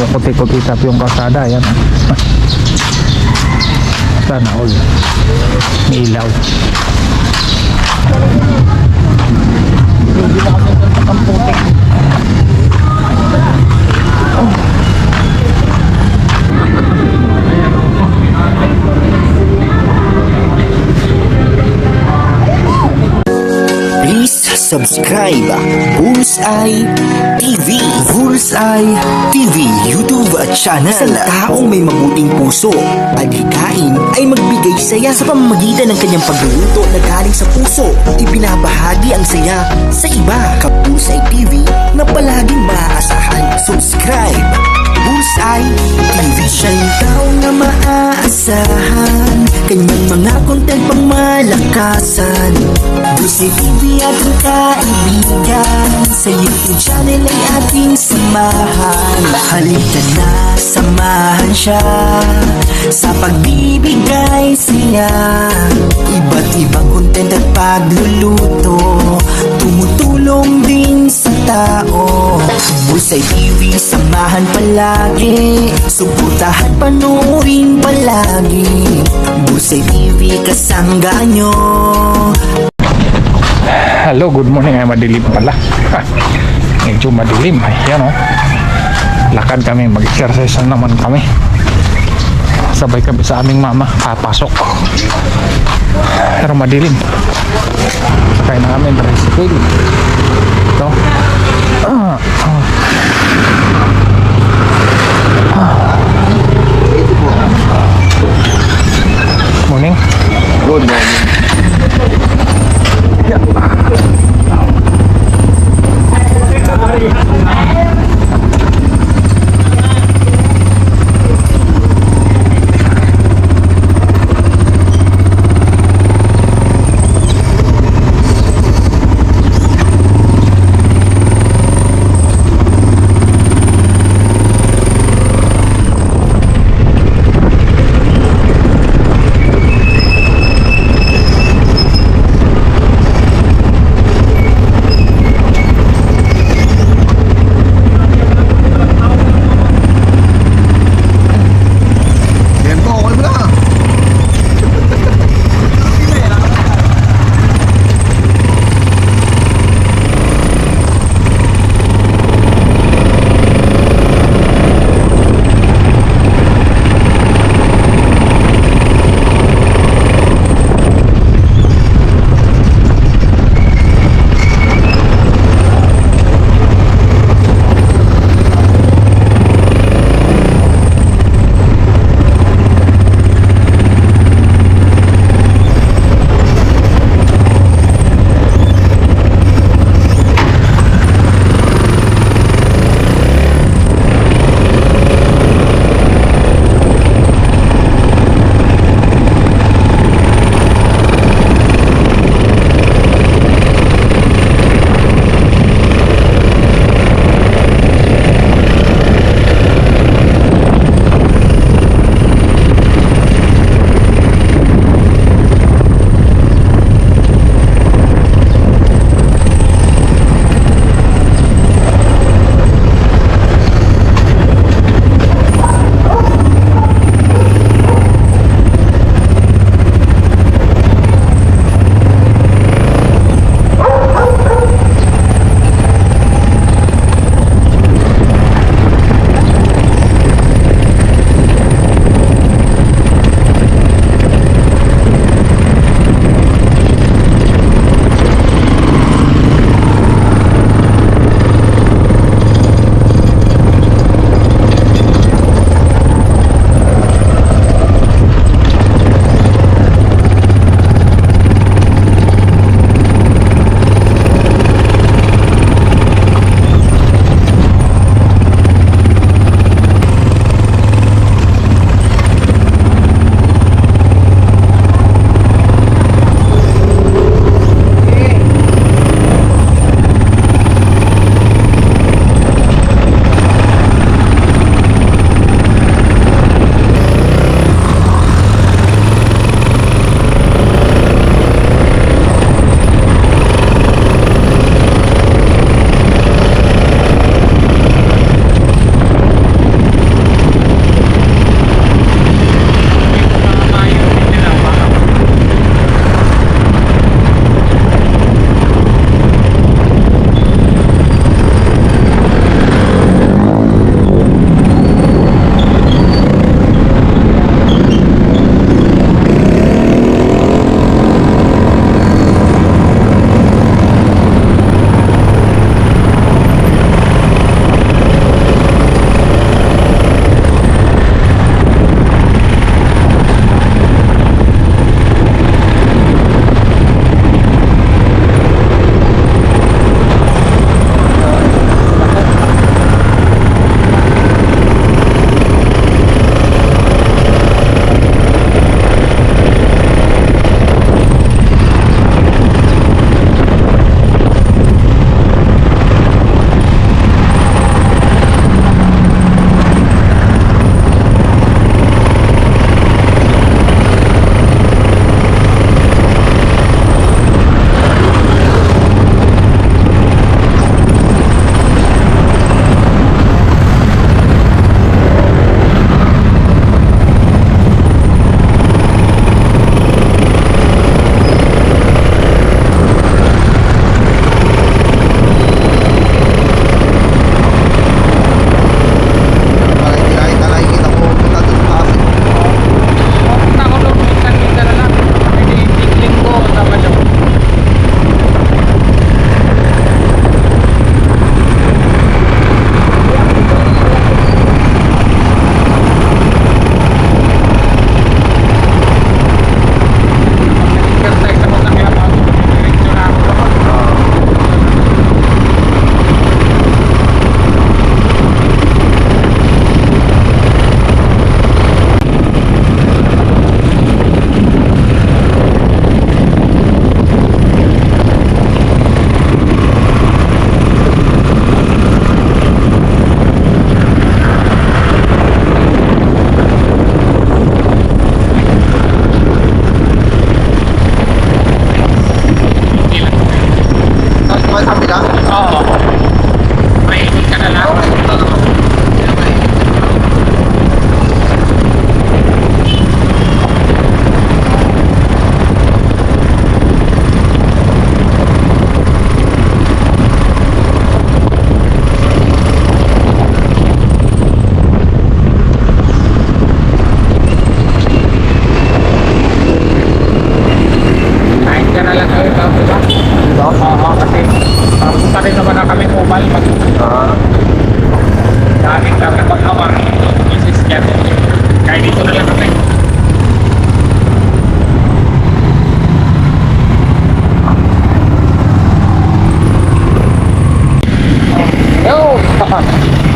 kumukuti-kutitap yung kalsada. Yan. Sana all. May ilaw. Hindi na kasi ito ang putik. Please subscribe Bullseye TV. Bullseye TV YouTube channel. Isang taong may mabuting puso, adhikain ay magbigay saya sa pamamagitan ng kanyang pagluluto na galing sa puso. Ibinabahagi ang saya sa iba. Bullseye TV na palaging maaasahan. Subscribe Bullseye TV. Siya yung tao na maaasahan, kanyang mga content pang malakasan. Bullseye TV ating kaibigan, sa YouTube channel ay ating samahan. Halika na, samahan siya sa pagbibigay siya. Iba't ibang content at pagluluto, tumutulong din sa tao. Bullseye TV, samahan palagi, suportahan, panuorin palagi. Bullseye TV, kasangga nyo. Hello, good morning. Ay, madilim pala. Medyo madilim. Ayan, oh. Lakad kami, mag-exercise na naman kami. Sabay kami sa aming mama, papasok. Pero madilim. Sakay na kami, tricycle. Ito. Morning. Good morning.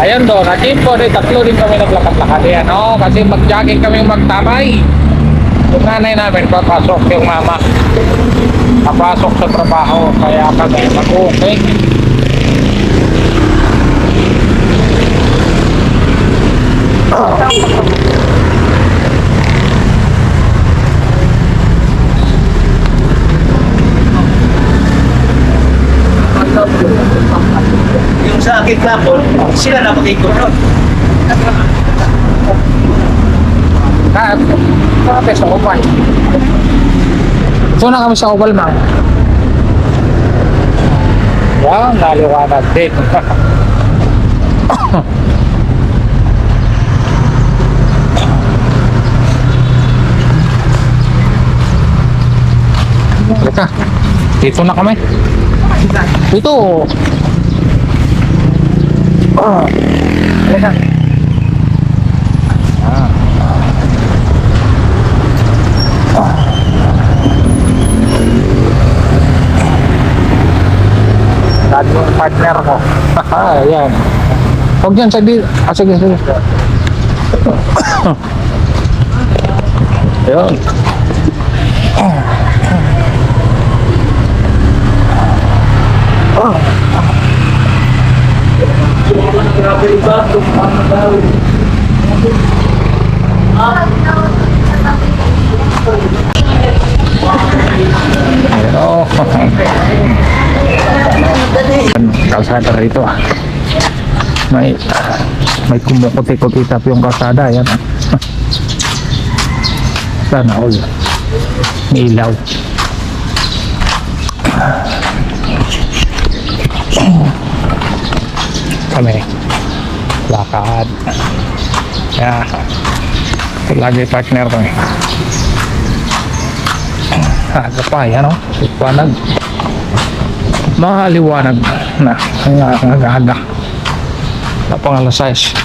Ayan do, na team ko, tatlo din kami naglakad-lakad yan, no? Kasi mag-jogging kami magtabay. Yung nanay namin, papasok yung mama. Papasok sa trabaho, kaya kami mag-okay. Yung sa akin kapon, sila na mag-ikot. Kami sa Opal. Ito na kami sa Opal, ma'am. Yan, naliwanag din. Halika. Dito na kami. Dito. Halika. Dati yung partner ko. Ayan. Huwag dyan, sige. Sige. Ayan. Ayan. Kalsada rito ah. May kumukuti-kuti tap yung kalsada. Ayan. Sana all. May ilaw. Kami lakad. Yeah. Lagi partner kami. Aga pa yan o. Liwanag. Mahaliwanag na. Ang aga-aga. Napang alas 6.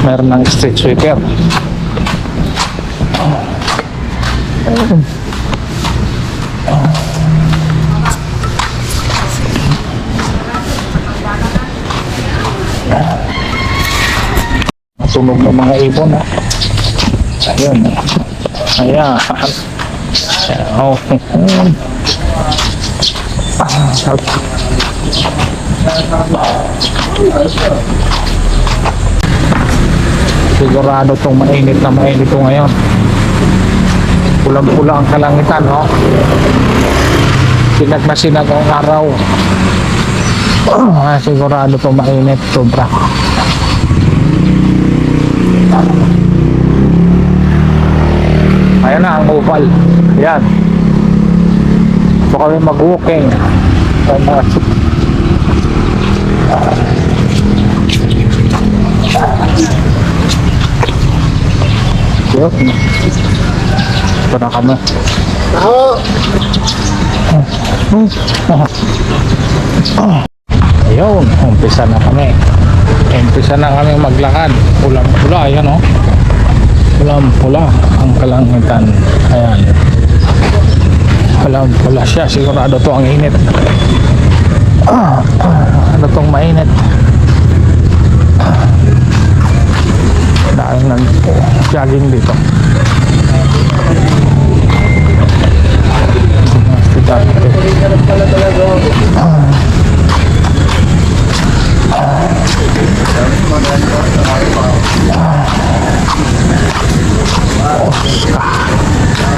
Meron ng street sweeper. Tunog ng mga ibon ha. Ayun. Ayan. Oh. Sigurado itong mainit na mainit ito ngayon. Pulang-pula ang kalangitan, no? Sinag na sinag ang araw. Sigurado itong mainit. Sobra. Ayan na ang Opal. Ayan. So kami mag-walking. Yun. Ito na kami. Ayun. Umpisa na kami. Umpisa na kami maglakad. Pulang-pula. Ayan o. Pulang-pula ang kalangitan. Ayan. Pulang-pula siya. Sigurado to ang init. Ano tong mainit? Dahil nag-jogging dito.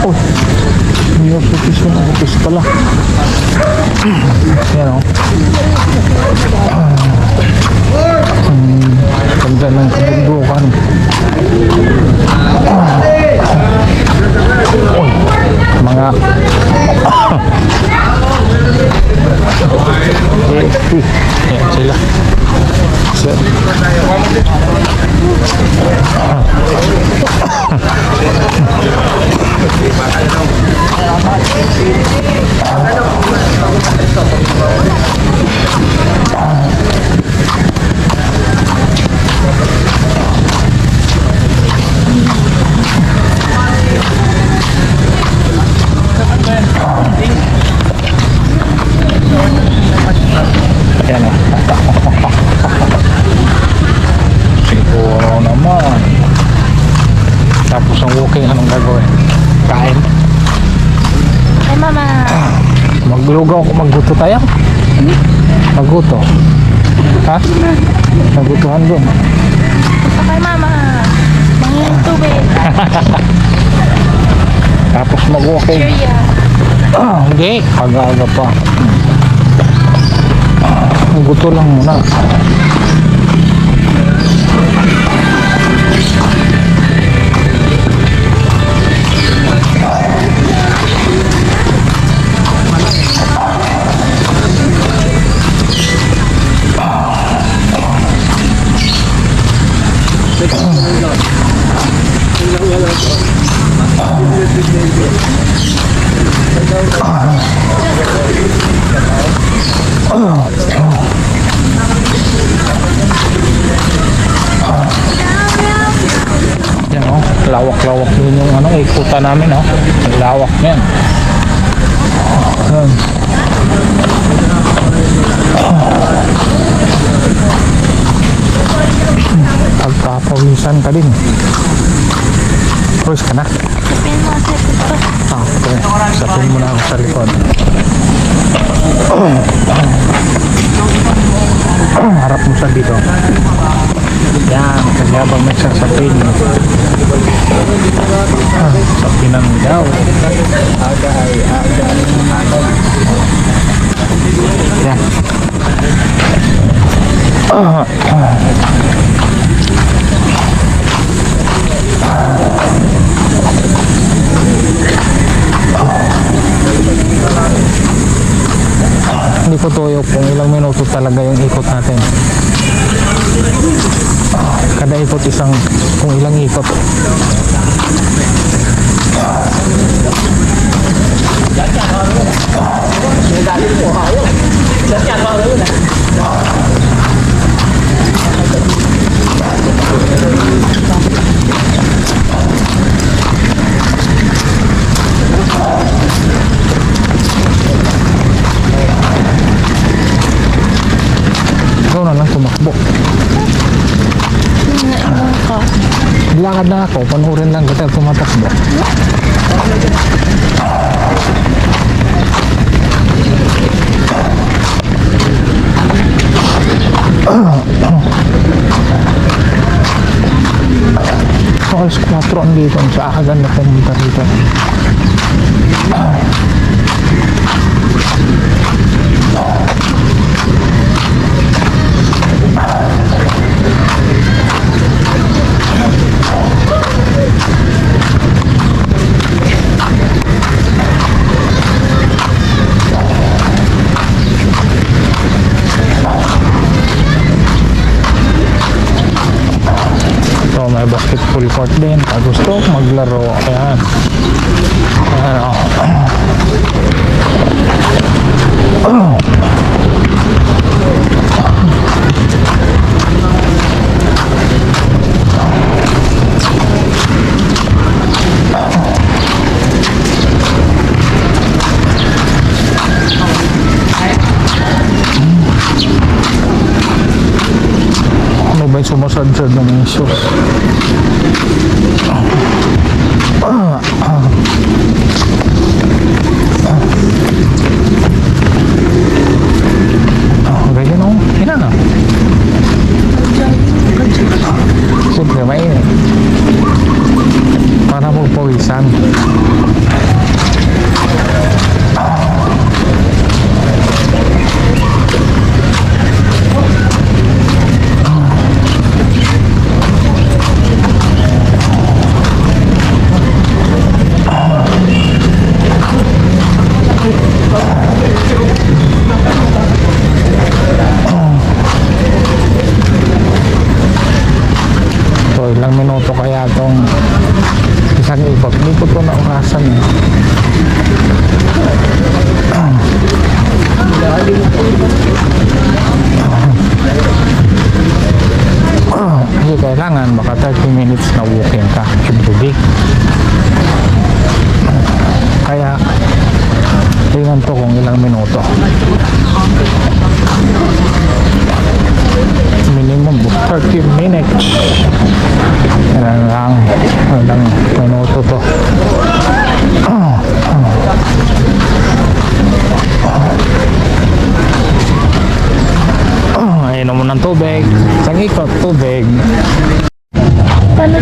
Oh, may upis pala. Yan o. Ganda ng kabundukan. Mga yan sila. Yan o. Lugaw ko magguto tayo. Magguto. Ha? Nagutuhan doon. Gusto kay mama. Mangin tubig. Tapos mag-walking. Sure yan. Hindi. Aga-aga pa. Guto lang muna. Yan oh, lawak-lawak din yung ano, ikutan namin oh. Ang lawak niyan. Yan. Pagpapawisan ka din. Pawis ka na. Sapin mo sa ito. Okay, sapin mo na ako sa likod. Harap mo sa dito. Yan, kasi habang may sasapin. Sapinan daw. Yan. Hindi ko tuyok kung ilang minuto talaga yung ikot natin. Kada ikot isang, kung ilang ikot. Ikaw na lang tumakbo. Naiwan ka. Lakad na ako, panurin lang kita tumatakbo. So, alas 4 ang dito, sa akagan na pumunta dito. So, may basketball court din. Pag gusto maglaro, ayan. Ayan o. Ano ba yung sumusad-sad ng mga shoes? Ganyan o. Hina na. Siyempre, mainit. Para magpawisan. So, ilang minuto kaya itong isang ikot. Hindi ko ito naurasan eh. Kasi kailangan maka 30 minutes na walking ka every day. Kaya tingnan to kung ilang minuto. Minimum 30 minutes. Ilang minuto to. Isang ikot, tubig. Paano?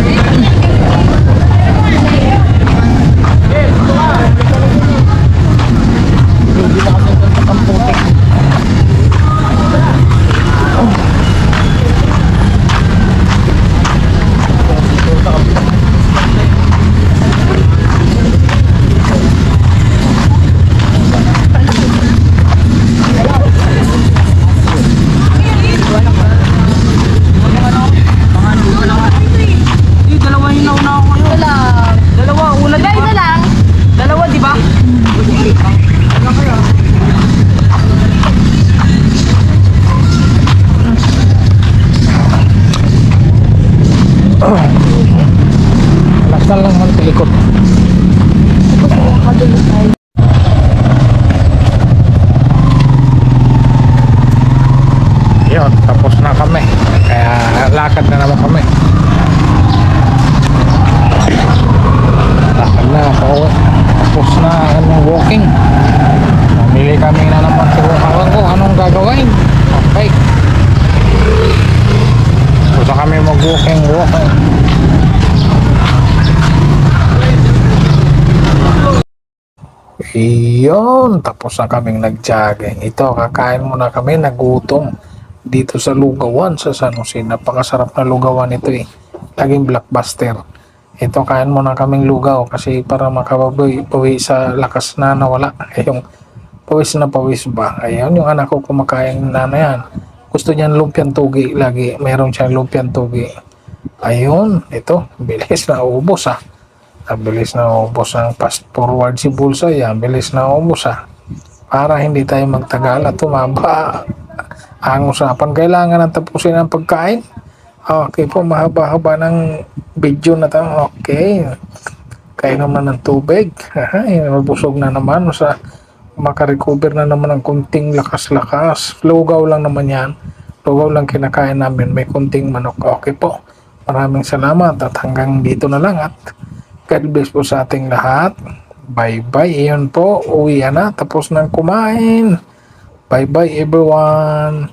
Dalawa yung nauna ako ngayon. Dalawa, una di ba? lang. Dalawa, di ba? Lasan lang man ikot. Yun, tapos na kami. Kaya lakad na naman kami. Lakad na, pauwi. Tapos na anong walking. Mamili kami na naman siguro ko anong gagawin. Okay. Gusto kami mag-walking. Iyon, tapos na kaming nag-jogging. Ito, kakain muna kami, nagutom. Dito sa Lugawan, sa San Jose. Napakasarap na lugawan ito eh. Laging blockbuster. Ito, kain muna kaming lugaw kasi para makabawi sa lakas na nawala. Yung pawis na pawis ba. Ayun, yung anak ko kumakain na yan. Gusto niyan lumpiang tugi lagi. Meron siyang lumpiang tugi. Ayun, ito, bilis na ubos ah. Bilis na ubos ang fast forward si Bulsay. Bilis na ubos ah. Para hindi tayo magtagal at tumaba ang usapan. Kailangan na tapusin ang pagkain. Okay po, mahaba-haba ng video na to. Okay. Kain naman ng tubig. Mabusog na naman. Sa makarecover na naman ng kunting lakas-lakas. Lugaw lang naman yan. Lugaw lang kinakain namin. May kunting manok. Okay po. Maraming salamat at hanggang dito na lang at God bless po sa ating lahat. Bye-bye. Iyon po. Uwi na. Tapos nang kumain. Bye-bye everyone.